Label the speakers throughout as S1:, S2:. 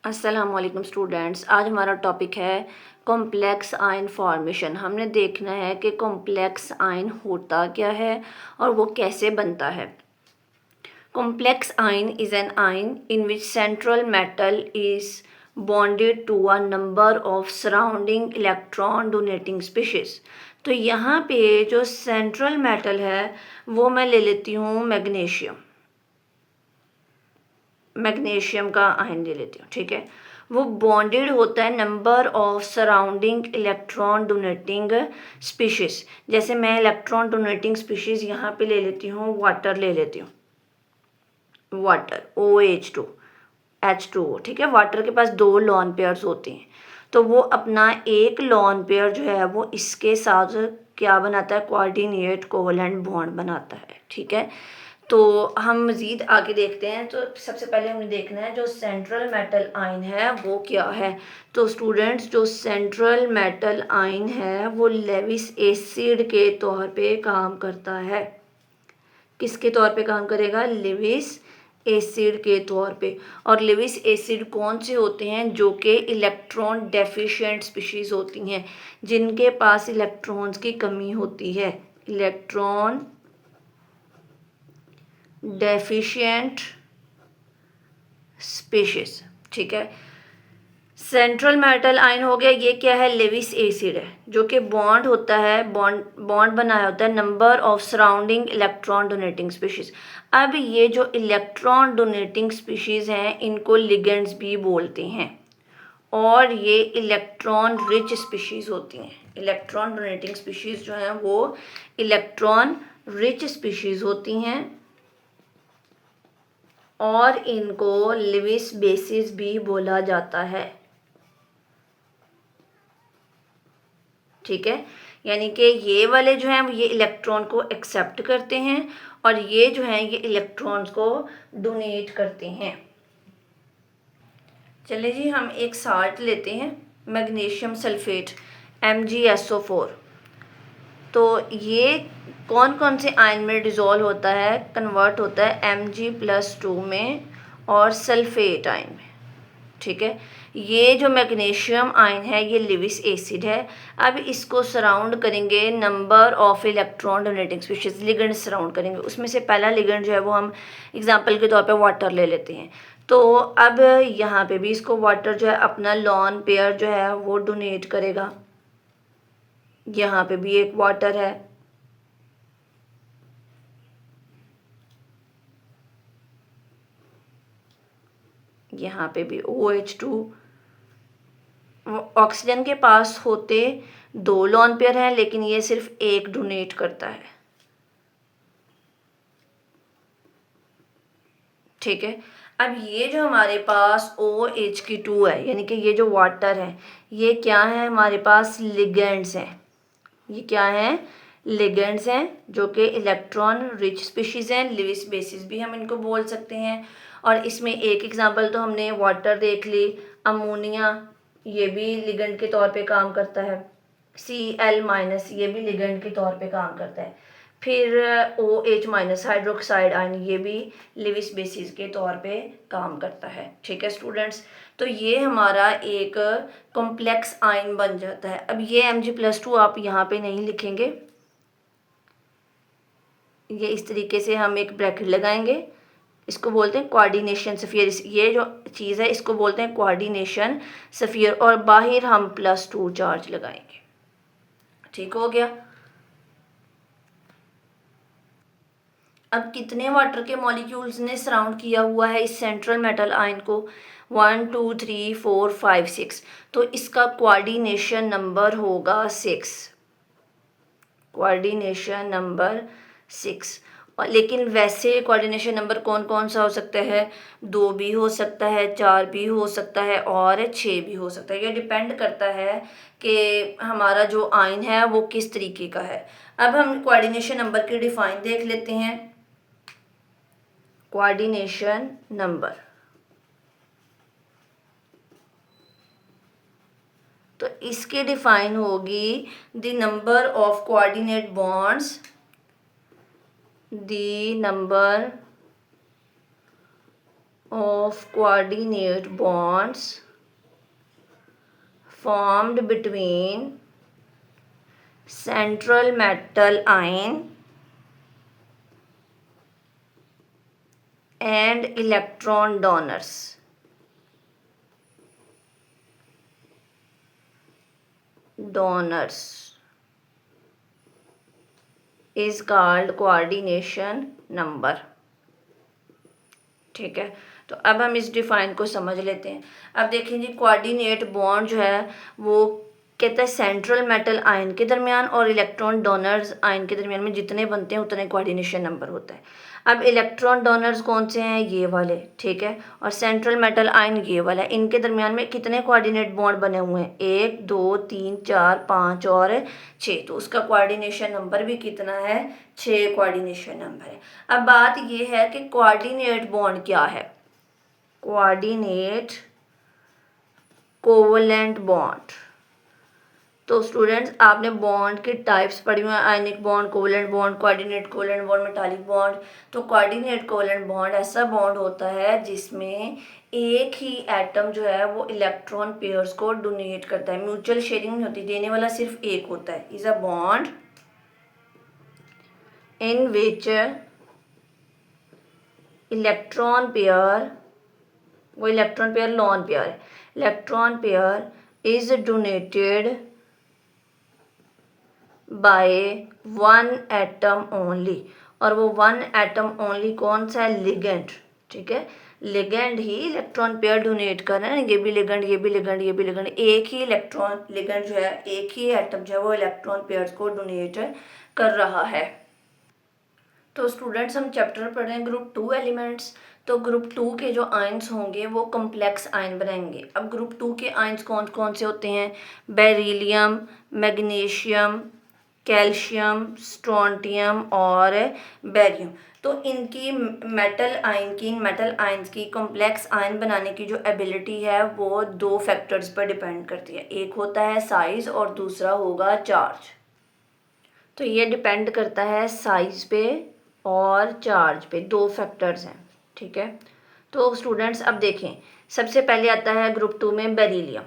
S1: अस्सलाम वालेकुम स्टूडेंट्स। आज हमारा टॉपिक है कॉम्प्लेक्स आयन फॉर्मेशन। हमने देखना है कि कॉम्प्लेक्स आयन होता क्या है और वो कैसे बनता है। Complex ion is an ion in which central metal is bonded to a number of surrounding electron donating species. तो यहाँ पे जो सेंट्रल मेटल है वो मैं ले लेती हूँ मैग्नीशियम का आयन ले लेती हूँ, ठीक है। वो बॉन्डेड होता है number of surrounding electron donating species. जैसे मैं इलेक्ट्रॉन डोनेटिंग स्पीशीज़ यहाँ पे ले लेती हूँ, वाटर ले लेती हूँ, वाटर OH2 H2O, ठीक है। वाटर के पास 2 लॉन पेयर्स होते हैं, तो वो अपना एक लॉन पेयर जो है वो इसके साथ क्या बनाता है, कोऑर्डिनेट कोवलेंट बॉन्ड बनाता है, ठीक है। तो हम मज़ीद आगे देखते हैं। तो सबसे पहले हमें देखना है जो सेंट्रल मेटल आयन है वो क्या है। तो स्टूडेंट्स, जो सेंट्रल मेटल आयन है वो लेविस एसिड के तौर पे काम करता है। किसके तौर पे काम करेगा? लेविस एसिड के तौर पे। और लेविस एसिड कौन से होते हैं? जो कि इलेक्ट्रॉन डेफिशिएंट स्पीशीज़ होती हैं, जिनके पास इलेक्ट्रॉन्स की कमी होती है। इलेक्ट्रॉन डेफिशिएंट स्पीशीज, ठीक है। सेंट्रल मेटल आयन हो गया, ये क्या है? लेविस एसिड है, जो कि बॉन्ड होता है, बॉन्ड बनाया होता है number of surrounding electron donating species. अब ये जो इलेक्ट्रॉन डोनेटिंग स्पीशीज हैं इनको लिगेंड्स भी बोलते हैं, और ये इलेक्ट्रॉन रिच स्पीशीज होती हैं। इलेक्ट्रॉन डोनेटिंग स्पीशीज जो हैं वो इलेक्ट्रॉन रिच स्पीशीज होती हैं, और इनको लेविस बेसिस भी बोला जाता है, ठीक है। यानी कि ये वाले जो हैं ये इलेक्ट्रॉन को एक्सेप्ट करते हैं, और ये जो हैं ये इलेक्ट्रॉन्स को डोनेट करते हैं। चलिए जी, हम एक साल्ट लेते हैं, मैग्नीशियम सल्फेट MgSO4। तो ये कौन कौन से आयन में डिज़ोल्व होता है, कन्वर्ट होता है Mg+2 में और सल्फेट आयन में, ठीक है। ये जो मैग्नीशियम आयन है ये लेविस एसिड है। अब इसको सराउंड करेंगे number of electron donating species, ligand surround करेंगे। उसमें से पहला लिगेंड जो है वो हम एग्जांपल के तौर पे वाटर ले लेते हैं। तो अब यहाँ पे भी इसको वाटर जो है अपना लॉन पेयर जो है वो डोनेट करेगा। यहाँ पे भी एक वाटर है, यहाँ पे भी OH2। ऑक्सीजन के पास होते 2 लॉन पेयर हैं, लेकिन ये सिर्फ एक डोनेट करता है, ठीक है। अब ये जो हमारे पास OH2 है, यानी कि ये जो वाटर है, ये क्या है? हमारे पास लिगेंड्स हैं। ये क्या हैं? लिगेंड्स हैं, जो कि इलेक्ट्रॉन रिच स्पीशीज़ हैं। लिविस बेसिस भी हम इनको बोल सकते हैं। और इसमें एक एग्जांपल तो हमने वाटर देख ली। अमोनिया, ये भी लिगेंड के तौर पे काम करता है। Cl- ये भी लिगेंड के तौर पे काम करता है। फिर OH- हाइड्रोक्साइड आयन, ये भी लिविस बेसिस के तौर पे काम करता है, ठीक है स्टूडेंट्स। तो ये हमारा एक कॉम्प्लेक्स आयन बन जाता है। अब ये Mg+2 आप यहाँ पे नहीं लिखेंगे, ये इस तरीके से हम एक ब्रैकेट लगाएंगे। इसको बोलते हैं कोऑर्डिनेशन सफ़ियर। ये जो चीज़ है इसको बोलते हैं कोऑर्डिनेशन सफ़ियर, और बाहर हम +2 चार्ज लगाएंगे, ठीक हो गया। अब कितने वाटर के मॉलिक्यूल्स ने सराउंड किया हुआ है इस सेंट्रल मेटल आयन को? 1 2 3 4 5 6। तो इसका कोऑर्डिनेशन नंबर होगा 6, कोऑर्डिनेशन नंबर 6। और लेकिन वैसे कोऑर्डिनेशन नंबर कौन कौन सा हो सकता है? 2 भी हो सकता है, 4 भी हो सकता है, और 6 भी हो सकता है। ये डिपेंड करता है कि हमारा जो आयन है वो किस तरीके का है। अब हम कोऑर्डिनेशन नंबर की डिफाइन देख लेते हैं। कोऑर्डिनेशन नंबर, तो इसकी डिफाइन होगी the number of coordinate bonds, the number of coordinate bonds formed between central metal ion and electron donors. Is called coordination number. ठीक है, तो अब हम इस डिफाइन को समझ लेते हैं। अब देखें जी, कोऑर्डिनेट बॉन्ड जो है वो कहता है सेंट्रल मेटल आयन के दरमियान और इलेक्ट्रॉन डोनर्स आयन के दरमियान में जितने बनते हैं उतने कोऑर्डिनेशन नंबर होता है। अब इलेक्ट्रॉन डोनर्स कौन से हैं, ये वाले, ठीक है, और सेंट्रल मेटल आयन ये वाला। इनके दरमियान में कितने कोऑर्डिनेट बॉन्ड बने हुए हैं, 1 2 3 4 5 और 6, तो उसका कोऑर्डिनेशन नंबर भी कितना है, 6 कोऑर्डिनेशन नंबर है। अब बात ये है कि कोऑर्डिनेट बॉन्ड क्या है। कोऑर्डिनेट कोवलेंट बॉन्ड, तो स्टूडेंट्स आपने बॉन्ड के टाइप्स पढ़ी हुई हैं, ionic bond, covalent bond, coordinate covalent bond, metallic bond. तो कोऑर्डिनेट कोवलेंट बॉन्ड ऐसा बॉन्ड होता है जिसमें एक ही एटम जो है वो इलेक्ट्रॉन पेयर्स को डोनेट करता है, म्यूचुअल शेयरिंग नहीं होती, देने वाला सिर्फ एक होता है। Is a bond in which electron pair, वो इलेक्ट्रॉन पेयर लॉन पेयर है, electron pair is donated by one atom only, और वो वन एटम ओनली कौन सा है, लिगेंड, ठीक है, लिगेंड ही इलेक्ट्रॉन पेयर डोनेट कर रहे हैं, ये भी लिगेंड, ये भी लिगेंड, ये भी लिगेंड, एक ही इलेक्ट्रॉन लिगेंड जो है, एक ही एटम जो है वो इलेक्ट्रॉन पेयर्स को डोनेट कर रहा है। तो स्टूडेंट्स हम चैप्टर पढ़ रहे हैं ग्रुप 2 एलिमेंट्स। तो ग्रुप 2 के जो आयंस होंगे वो कम्प्लेक्स आयन बनाएंगे। अब ग्रुप 2 के आयंस कौन कौन से होते हैं, बेरिलियम, मैग्नीशियम, कैल्शियम, स्ट्रोंटियम और बेरियम। तो इनकी मेटल आयंस की कॉम्प्लेक्स आयन बनाने की जो एबिलिटी है वो 2 फैक्टर्स पर डिपेंड करती है, एक होता है साइज और दूसरा होगा चार्ज। तो ये डिपेंड करता है साइज पे और चार्ज पे, 2 फैक्टर्स हैं, ठीक है। तो स्टूडेंट्स अब देखें, सबसे पहले आता है ग्रुप 2 में बेरिलियम,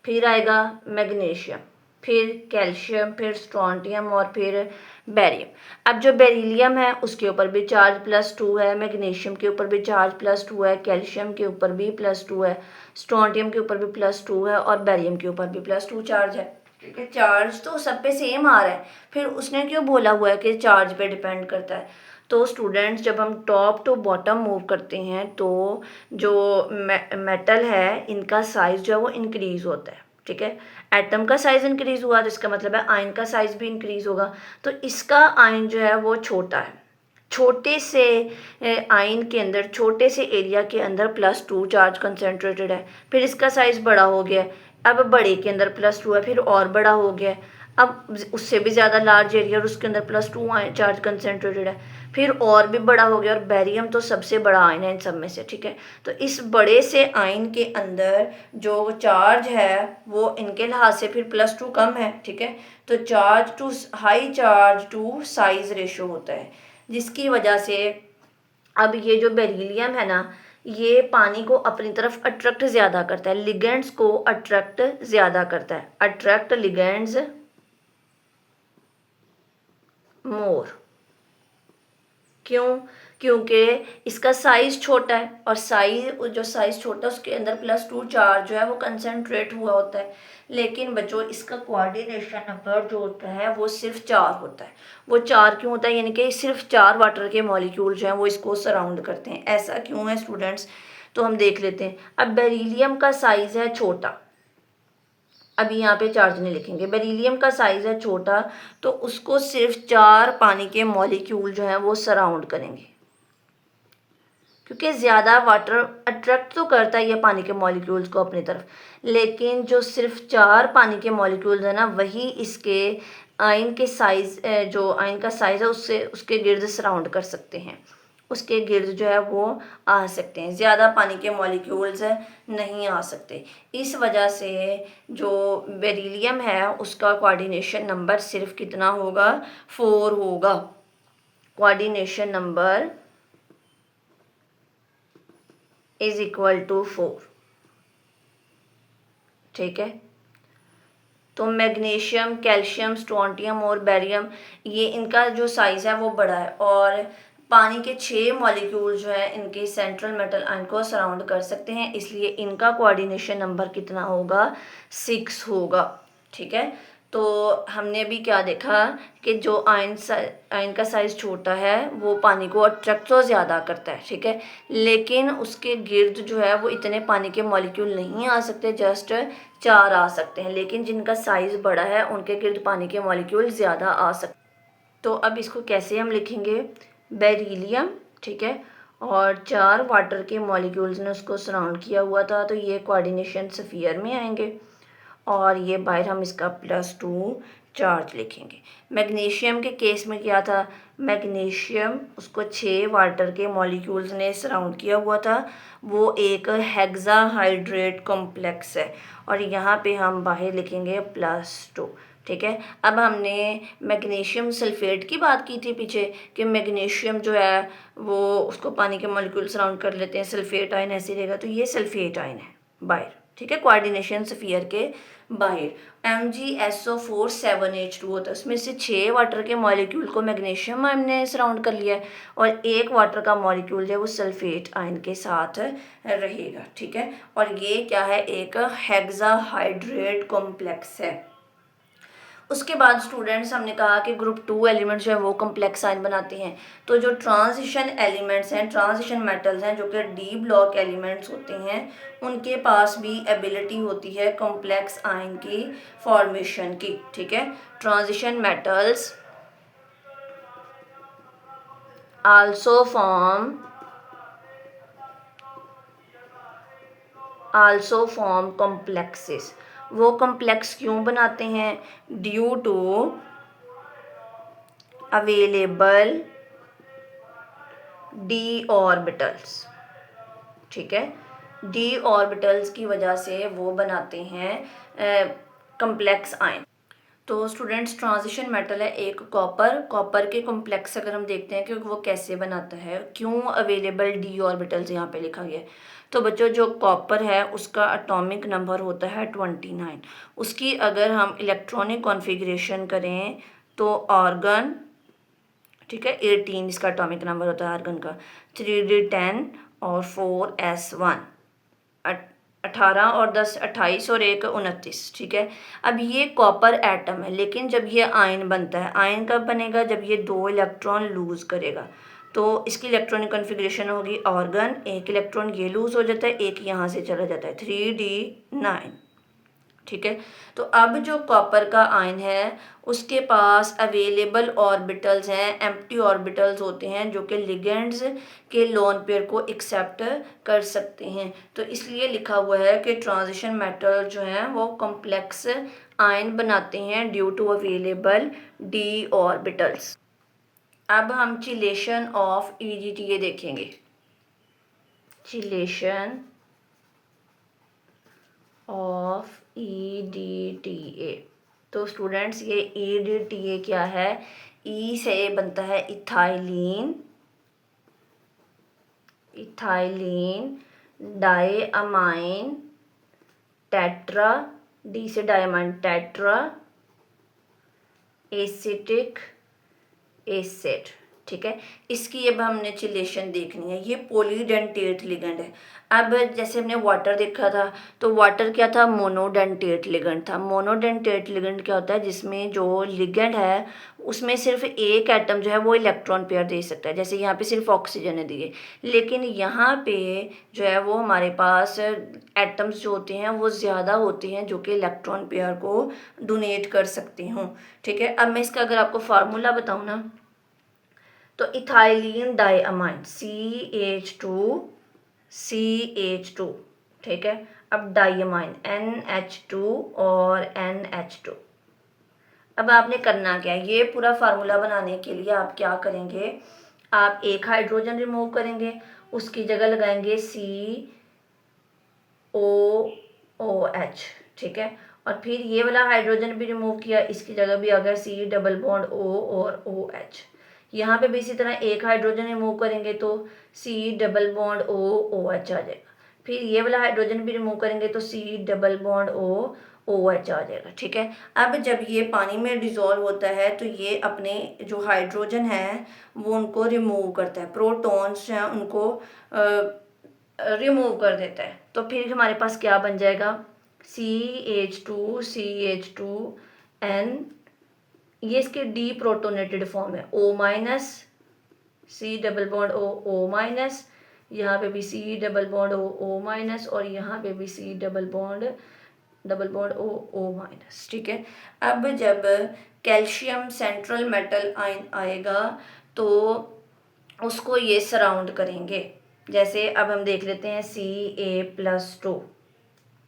S1: फिर आएगा मैग्नीशियम, फिर कैल्शियम, फिर स्ट्रोंटियम और फिर बेरियम। अब जो बेरिलियम है उसके ऊपर भी चार्ज +2 है, मैग्नीशियम के ऊपर भी चार्ज +2 है, कैल्शियम के ऊपर भी +2 है, स्ट्रोंटियम के ऊपर भी +2 है और बेरियम के ऊपर भी +2 चार्ज है, ठीक है। चार्ज तो सब पे सेम आ रहा है, फिर उसने क्यों बोला हुआ है कि चार्ज पे डिपेंड करता है। तो स्टूडेंट्स जब हम टॉप टू बॉटम मूव करते हैं तो जो मेटल है इनका साइज जो है वो इंक्रीज होता है, ठीक है। एटम का साइज इंक्रीज हुआ तो इसका मतलब है आयन का साइज भी इंक्रीज होगा। तो इसका आयन जो है वो छोटा है, छोटे से आयन के अंदर, छोटे से एरिया के अंदर +2 चार्ज कंसेंट्रेटेड है, फिर इसका साइज बड़ा हो गया, अब बड़े के अंदर +2 है, फिर और बड़ा हो गया, अब उससे भी ज़्यादा लार्ज एरिया और उसके अंदर +2 आयन चार्ज कंसेंट्रेटेड है, फिर और भी बड़ा हो गया, और बेरियम तो सबसे बड़ा आयन है इन सब में से, ठीक है। तो इस बड़े से आयन के अंदर जो चार्ज है वो इनके लिहाज से फिर +2 कम है, ठीक है। तो charge to high charge to size ratio होता है, जिसकी वजह से अब ये जो बेरिलियम है ना, ये पानी को अपनी तरफ अट्रैक्ट ज़्यादा करता है, लिगेंड्स को अट्रैक्ट ज़्यादा करता है, अट्रैक्ट लिगेंड्स मोर। क्यों, क्योंकि इसका साइज़ छोटा है, और जो साइज़ छोटा है उसके अंदर +2 चार्ज जो है वो कंसनट्रेट हुआ होता है। लेकिन बच्चों इसका कोऑर्डिनेशन नंबर जो होता है वो सिर्फ 4 होता है। वो 4 क्यों होता है, यानी कि सिर्फ 4 वाटर के मॉलिक्यूल जो हैं वो इसको सराउंड करते हैं। ऐसा क्यों है स्टूडेंट्स, तो हम देख लेते हैं। अब बेरिलियम का साइज़ है छोटा, अभी यहाँ पे चार्ज नहीं लिखेंगे, बेरिलियम का साइज़ है छोटा, तो उसको सिर्फ 4 पानी के मॉलिक्यूल जो हैं वो सराउंड करेंगे, क्योंकि ज़्यादा वाटर अट्रैक्ट तो करता ही है पानी के मॉलिक्यूल्स को अपनी तरफ, लेकिन जो सिर्फ 4 पानी के मॉलिक्यूल्स हैं ना वही इसके आयन के साइज़, जो आयन का साइज़ है उससे उसके गिर्द सराउंड कर सकते हैं, उसके गिर्द जो है वो आ सकते हैं, ज़्यादा पानी के मॉलिक्यूल्स नहीं आ सकते। इस वजह से जो बेरिलियम है उसका कोऑर्डिनेशन नंबर सिर्फ कितना होगा, 4 होगा। Coordination number is equal to 4। ठीक है, तो मैग्नीशियम, कैल्शियम, स्ट्रोंटियम और बेरियम, ये इनका जो साइज़ है वो बड़ा है और पानी के 6 मॉलिक्यूल जो है इनके सेंट्रल मेटल आयन को सराउंड कर सकते हैं, इसलिए इनका कोऑर्डिनेशन नंबर कितना होगा, 6 होगा। ठीक है, तो हमने अभी क्या देखा कि जो आयन का साइज़ छोटा है वो पानी को अट्रैक्ट तो ज़्यादा करता है। ठीक है, लेकिन उसके गिर्द जो है वो इतने पानी के मॉलिक्यूल नहीं आ सकते, जस्ट 4 आ सकते हैं, लेकिन जिनका साइज़ बड़ा है उनके गिर्द पानी के मॉलिक्यूल ज़्यादा आ सकते हैं। तो अब इसको कैसे हम लिखेंगे, बेरिलियम, ठीक है, और 4 वाटर के मॉलिक्यूल्स ने उसको सराउंड किया हुआ था, तो ये कोऑर्डिनेशन स्फीयर में आएंगे और ये बाहर हम इसका +2 चार्ज लिखेंगे। मैग्नीशियम के केस में क्या था, मैग्नीशियम उसको 6 वाटर के मॉलिक्यूल्स ने सराउंड किया हुआ था, वो एक हेक्साहाइड्रेट कॉम्प्लेक्स है और यहाँ पे हम बाहर लिखेंगे +2। ठीक है, अब हमने मैग्नीशियम सल्फेट की बात की थी पीछे कि मैग्नीशियम जो है वो उसको पानी के मॉलिक्यूल सराउंड कर लेते हैं, सल्फेट आयन ऐसे रहेगा, तो ये सल्फेट आयन है बाहर। ठीक है, कोऑर्डिनेशन स्फीयर के बाहर MgSO4 7H2 होता है, उसमें से 6 वाटर के मॉलिक्यूल को मैग्नीशियम आयन ने सराउंड कर लिया है और एक वाटर का मॉलिक्यूल जो है वो सल्फेट आयन के साथ रहेगा। ठीक है, और ये क्या है, एक हेक्साहाइड्रेट कॉम्प्लेक्स है। उसके बाद स्टूडेंट्स हमने कहा कि ग्रुप 2 एलिमेंट्स जो है वो कम्प्लेक्स आयन बनाते हैं, तो जो ट्रांजिशन एलिमेंट्स हैं, ट्रांजिशन मेटल्स हैं जो कि डी ब्लॉक एलिमेंट्स होते हैं, उनके पास भी एबिलिटी होती है कम्प्लेक्स आयन की फॉर्मेशन की। ठीक है, transition metals also form complexes. वो कॉम्प्लेक्स क्यों बनाते हैं, due to available D orbitals. ठीक है, डी ऑर्बिटल्स की वजह से वो बनाते हैं कम्प्लेक्स आयन। तो स्टूडेंट्स ट्रांजिशन मेटल है एक कॉपर के कॉम्प्लेक्स अगर हम देखते हैं कि वो कैसे बनाता है, क्यों अवेलेबल डी ऑर्बिटल्स यहाँ पे लिखा गया है, तो बच्चों जो कॉपर है उसका एटॉमिक नंबर होता है 29। उसकी अगर हम इलेक्ट्रॉनिक कॉन्फ़िगरेशन करें तो आर्गन, ठीक है, 18 इसका एटॉमिक नंबर होता है आर्गन का, 3d10 और 4s1, 18 और 10 28 और 1 29। ठीक है, अब ये कॉपर एटम है, लेकिन जब ये आयन बनता है, आयन कब बनेगा, जब ये 2 इलेक्ट्रॉन लूज़ करेगा, तो इसकी इलेक्ट्रॉनिक कॉन्फ़िगरेशन होगी आर्गन, एक इलेक्ट्रॉन ये लूज़ हो जाता है, एक यहाँ से चला जाता है, 3d9। ठीक है, तो अब जो कॉपर का आयन है उसके पास अवेलेबल ऑर्बिटल्स हैं, एम्प्टी ऑर्बिटल्स होते हैं जो कि लिगेंड्स के लोन पेयर को एक्सेप्ट कर सकते हैं, तो इसलिए लिखा हुआ है कि ट्रांजिशन मेटल जो हैं वो कॉम्प्लेक्स आयन बनाते हैं due to available D orbitals. अब हम चिलेशन ऑफ EDTA देखेंगे, चिलेशन ऑफ EDTA। तो स्टूडेंट्स ये EDTA क्या है, ई से बनता है इथाइलिन, डाइअमाइन टेट्रा, डी से डाइअमाइन टेट्रा एसिटिक एसिड। ठीक है, इसकी अब हमने चिलेशन देखनी है, ये पॉलीडेंटेट लिगेंड है। अब जैसे हमने वाटर देखा था, तो वाटर क्या था, मोनोडेंटेट लिगेंड था। मोनोडेंटेट लिगेंड क्या होता है, जिसमें जो लिगेंड है उसमें सिर्फ एक एटम जो है वो इलेक्ट्रॉन पेयर दे सकता है, जैसे यहाँ पे सिर्फ ऑक्सीजन है दिए, लेकिन यहाँ पे जो है वो हमारे पास एटम्स जो होते हैं वो ज़्यादा होते हैं जो कि इलेक्ट्रॉन पेयर को डोनेट कर सकते हों। ठीक है, अब मैं इसका अगर आपको फार्मूला बताऊँ ना, तो इथाइलिन डाइअमाइन CH2, ठीक है, अब डाइअमाइन NH2 और NH2। अब आपने करना क्या है, ये पूरा फार्मूला बनाने के लिए आप क्या करेंगे, आप एक हाइड्रोजन रिमूव करेंगे, उसकी जगह लगाएंगे COOH। ठीक है, और फिर ये वाला हाइड्रोजन भी रिमूव किया, इसकी जगह भी आ गया C डबल बॉन्ड O और OH। यहाँ पे भी इसी तरह एक हाइड्रोजन रिमूव करेंगे तो C डबल बॉन्ड OOH आ जाएगा। फिर ये वाला हाइड्रोजन भी रिमूव करेंगे तो C double bond O OH आ जाएगा, ठीक है। अब जब ये पानी में डिज़ोल्व होता है तो ये अपने जो हाइड्रोजन है वो उनको रिमूव करता है, प्रोटॉन्स हैं उनको रिमूव कर देता है। तो फिर हमारे पास क्या बन जाएगा, CH2CH2N, ये इसके डी प्रोटोनेटेड फॉर्म है, O-, C double bond O, O-, यहाँ पे भी C डबल बॉन्ड O, और यहाँ पे भी C डबल बॉन्ड O, ठीक है। अब जब कैल्शियम सेंट्रल मेटल आयन आएगा तो उसको ये सराउंड करेंगे। जैसे अब हम देख लेते हैं Ca+2,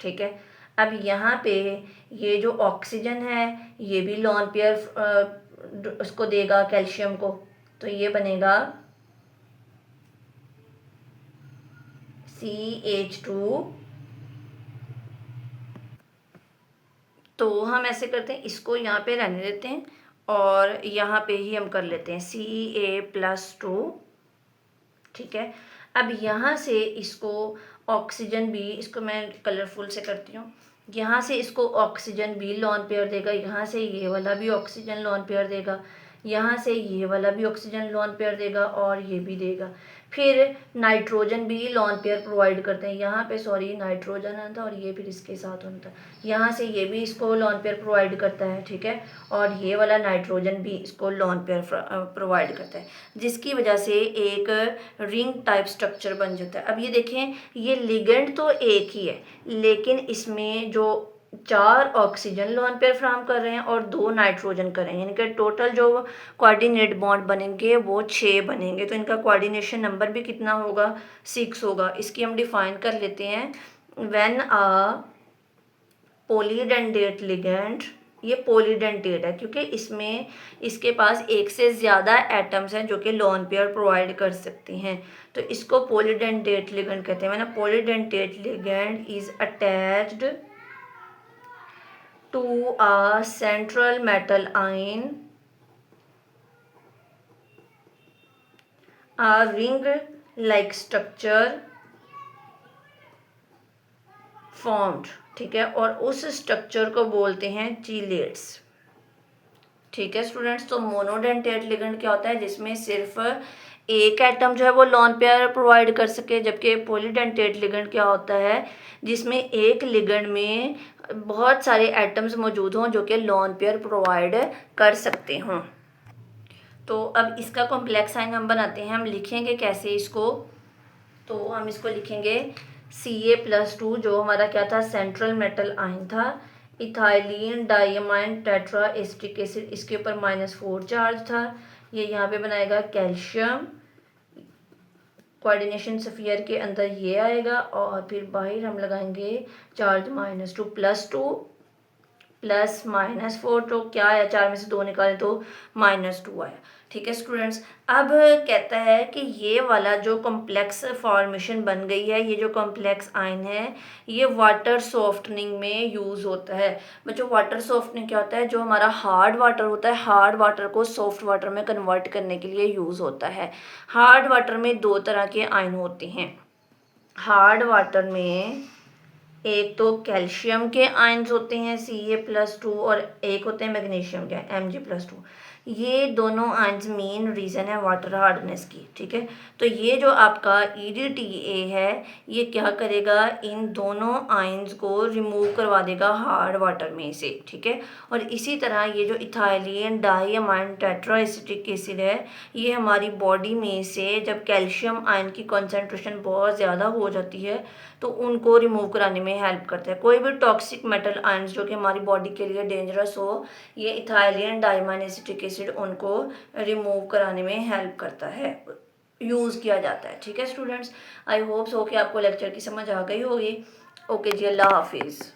S1: ठीक है। अब यहाँ पे ये जो ऑक्सीजन है ये भी लॉन पेयर उसको देगा कैल्शियम को, तो ये बनेगा CH2। तो हम ऐसे करते हैं, इसको यहाँ पे रहने देते हैं और यहाँ पे ही हम कर लेते हैं Ca+2, ठीक है। अब यहाँ से इसको ऑक्सीजन भी, इसको मैं कलरफुल से करती हूँ, यहाँ से इसको ऑक्सीजन भी लॉन पेयर देगा, यहाँ से ये वाला भी ऑक्सीजन लॉन पेयर देगा, यहाँ से ये वाला भी ऑक्सीजन लॉन पेयर देगा और ये भी देगा। फिर नाइट्रोजन भी लॉन पेयर प्रोवाइड करते हैं, यहाँ पे सॉरी नाइट्रोजन आना था और ये फिर इसके साथ होना था, यहाँ से ये भी इसको लॉन पेयर प्रोवाइड करता है, ठीक है। और ये वाला नाइट्रोजन भी इसको लॉन पेयर प्रोवाइड करता है, जिसकी वजह से एक रिंग टाइप स्ट्रक्चर बन जाता है। अब ये देखें, ये लिगेंड तो एक ही है लेकिन इसमें जो 4 ऑक्सीजन लॉन पेयर फ्राहम कर रहे हैं और 2 नाइट्रोजन कर रहे हैं, यानी कि टोटल जो कोऑर्डिनेट बॉन्ड बनेंगे वो 6 बनेंगे। तो इनका कोऑर्डिनेशन नंबर भी कितना होगा, 6 होगा। इसकी हम डिफाइन कर लेते हैं, व्हेन अ पॉलीडेंटेट लिगेंड, ये पॉलीडेंटेट है क्योंकि इसमें इसके पास एक से ज़्यादा एटम्स हैं जो कि लॉन पेयर प्रोवाइड कर सकते हैं, तो इसको पॉलीडेंटेट लिगेंड कहते हैं। मैंने polydentate ligand is attached to a central metal ion, a ring like structure formed, ठीक है। और उस स्ट्रक्चर को बोलते हैं चीलेट्स, ठीक है स्टूडेंट्स। तो मोनोडेंटेट लिगेंड क्या होता है, जिसमें सिर्फ एक एटम जो है वो लॉन पेयर प्रोवाइड कर सके, जबकि पॉलीडेंटेट लिगेंड क्या होता है जिसमें एक लिगेंड में बहुत सारे एटम्स मौजूद हों जो कि लॉन पेयर प्रोवाइड कर सकते हों। तो अब इसका कॉम्प्लेक्स साइन हम बनाते हैं, हम लिखेंगे कैसे इसको, तो हम इसको लिखेंगे Ca+2 जो हमारा क्या था, सेंट्रल मेटल आयन था, ethylene diamine tetra acetic acid, इसके ऊपर -4 चार्ज था, ये यहाँ पे बनाएगा कैल्शियम, कोऑर्डिनेशन स्फीयर के अंदर ये आएगा और फिर बाहर हम लगाएंगे चार्ज -2 +2 प्लस -4, तो क्या आया, 4 में से 2 निकाले तो -2 आया, ठीक है स्टूडेंट्स। अब कहता है कि ये वाला जो कॉम्प्लेक्स फॉर्मेशन बन गई है, ये जो कॉम्प्लेक्स आयन है ये वाटर सॉफ्टनिंग में यूज़ होता है। बच्चों वाटर सॉफ्टनिंग क्या होता है, जो हमारा हार्ड वाटर होता है, हार्ड वाटर को सॉफ्ट वाटर में कन्वर्ट करने के लिए यूज़ होता है। हार्ड वाटर में 2 तरह के आयन होते हैं। हार्ड वाटर में एक तो कैल्शियम के आयन्स होते हैं Ca+2 और एक होते हैं मैग्नीशियम के Mg+2। ये दोनों आयन्स मेन रीज़न है वाटर हार्डनेस की, ठीक है। तो ये जो आपका EDTA है ये क्या करेगा, इन दोनों आयन्स को रिमूव करवा देगा हार्ड वाटर में से, ठीक है। और इसी तरह ये जो ethylene diamine tetra acetic acid है ये हमारी बॉडी में से जब कैल्शियम आयन की कॉन्सेंट्रेशन बहुत ज़्यादा हो जाती है तो उनको रिमूव कराने में हेल्प करता है। कोई भी टॉक्सिक मेटल आयन्स जो कि हमारी बॉडी के लिए डेंजरस हो, ये इथाइलिन डाइमाइन एसिटिक एसिड उनको रिमूव कराने में हेल्प करता है, यूज़ किया जाता है, ठीक है स्टूडेंट्स। आई होप सो कि आपको लेक्चर की समझ आ गई होगी। ओके जी, अल्लाह हाफिज़।